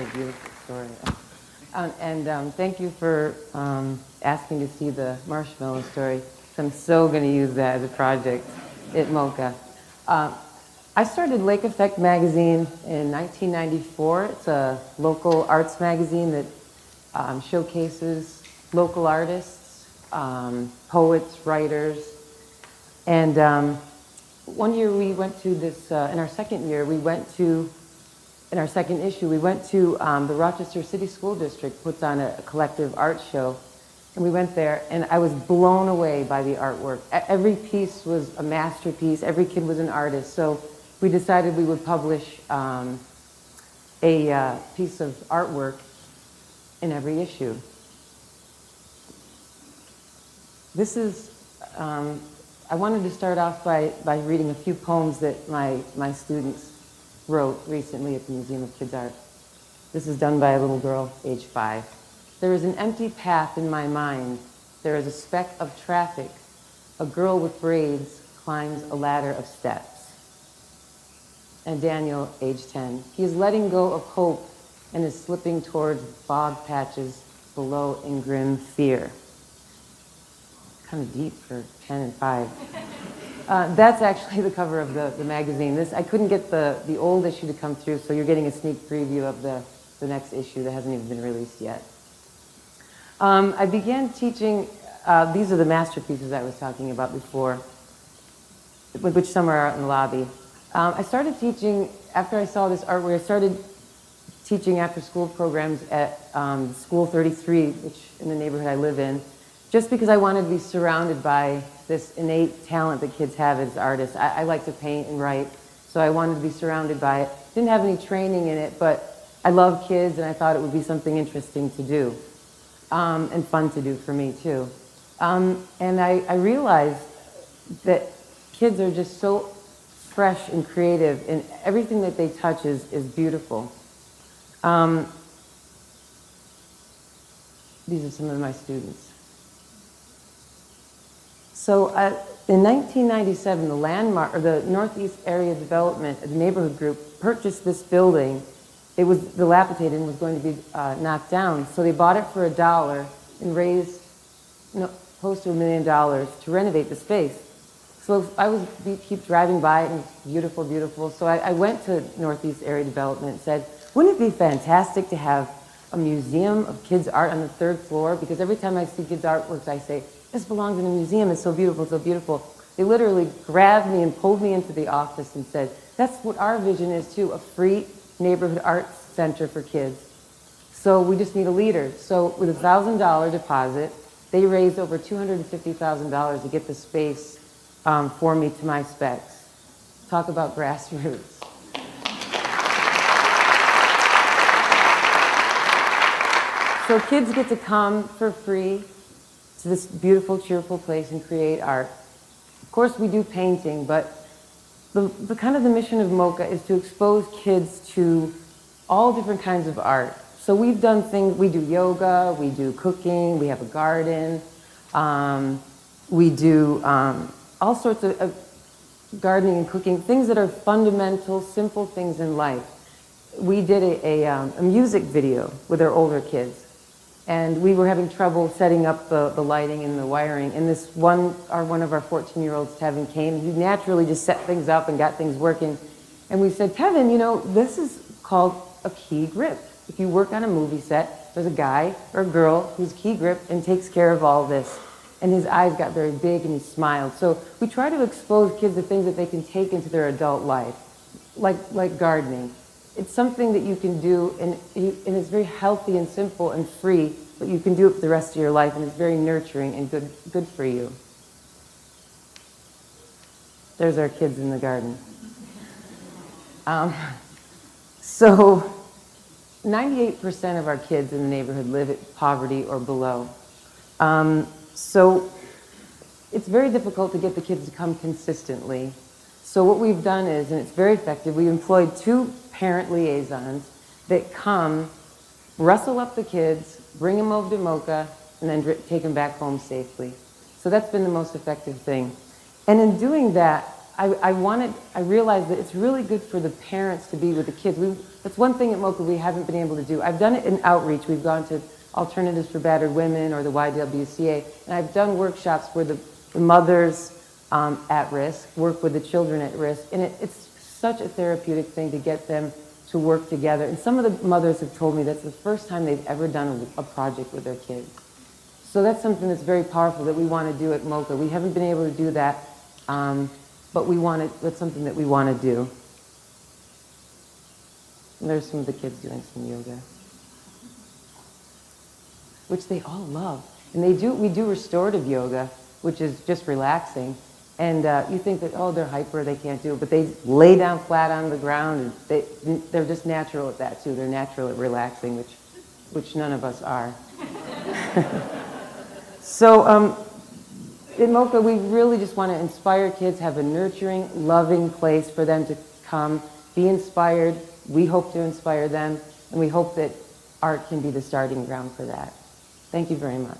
a beautiful story. Thank you for asking to see the marshmallow story. I'm so going to use that as a project at MoCA. I started Lake Effect magazine in 1994. It's a local arts magazine that showcases local artists, poets, writers. And one year we went to this, in our second year, in our second issue, we went to the Rochester City School District puts on a collective art show. And we went there, and I was blown away by the artwork. Every piece was a masterpiece. Every kid was an artist. So we decided we would publish a piece of artwork in every issue. This is, I wanted to start off by reading a few poems that my students wrote recently at the Museum of Kids Art. This is done by a little girl, age 5. There is an empty path in my mind. There is a speck of traffic. A girl with braids climbs a ladder of steps. And Daniel, age 10. He is letting go of hope and is slipping towards bog patches below in grim fear. Kind of deep for 10 and 5. That's actually the cover of the magazine. I couldn't get the old issue to come through, so you're getting a sneak preview of the next issue that hasn't even been released yet. I began teaching, these are the masterpieces I was talking about before, which some are out in the lobby. I started teaching, after I saw this artwork, I started teaching after-school programs at School 33, which in the neighborhood I live in, just because I wanted to be surrounded by this innate talent that kids have as artists. I like to paint and write, so I wanted to be surrounded by it. Didn't have any training in it, but I love kids, and I thought it would be something interesting to do. And fun to do for me too. And I realized that kids are just so fresh and creative, and everything that they touch is beautiful. These are some of my students. So in 1997, the Northeast Area Development, the neighborhood group, purchased this building. It was dilapidated and was going to be knocked down. So they bought it for $1 and raised close to $1 million to renovate the space. So we keep driving by it, and it's beautiful, beautiful. So I went to Northeast Area Development and said, wouldn't it be fantastic to have a museum of kids' art on the 3rd floor? Because every time I see kids' artworks, I say, this belongs in a museum. It's so beautiful, so beautiful. They literally grabbed me and pulled me into the office and said, that's what our vision is too, a free neighborhood arts center for kids. So we just need a leader. So with a $1,000 deposit, they raised over $250,000 to get the space for me to my specs. Talk about grassroots. So kids get to come for free to this beautiful, cheerful place and create art. Of course, we do painting, but the kind of the mission of MoCA is to expose kids to all different kinds of art. So we've done things, we do yoga, we do cooking, we have a garden, we do all sorts of gardening and cooking, things that are fundamental, simple things in life. We did a music video with our older kids, and we were having trouble setting up the lighting and the wiring, and one of our 14-year-olds, Tevin, came. He naturally just set things up and got things working. And we said, Tevin, you know, this is called a key grip. If you work on a movie set, there's a guy or a girl who's key grip and takes care of all this. And his eyes got very big and he smiled. So we try to expose kids to things that they can take into their adult life, like gardening. It's something that you can do, and it's very healthy and simple and free, but you can do it for the rest of your life, and it's very nurturing and good for you. There's our kids in the garden. So 98% of our kids in the neighborhood live at poverty or below. So it's very difficult to get the kids to come consistently. So what we've done is, and it's very effective, we employed 2 parent liaisons that come, rustle up the kids, bring them over to MoCA, and then take them back home safely. So that's been the most effective thing. And in doing that, I realized that it's really good for the parents to be with the kids. That's one thing at MoCA we haven't been able to do. I've done it in outreach. We've gone to Alternatives for Battered Women or the YWCA, and I've done workshops where the mothers at risk work with the children at risk, and it's such a therapeutic thing to get them to work together. And some of the mothers have told me that's the first time they've ever done a project with their kids. So that's something that's very powerful that we want to do at MoCA. We haven't been able to do that, but that's something that we want to do. And there's some of the kids doing some yoga, which they all love. And we do restorative yoga, which is just relaxing. And you think that, oh, they're hyper, they can't do it, but they lay down flat on the ground, and they're just natural at that too. They're natural at relaxing, which none of us are. So in MoCA, we really just want to inspire kids, have a nurturing, loving place for them to come, be inspired. We hope to inspire them, and we hope that art can be the starting ground for that. Thank you very much.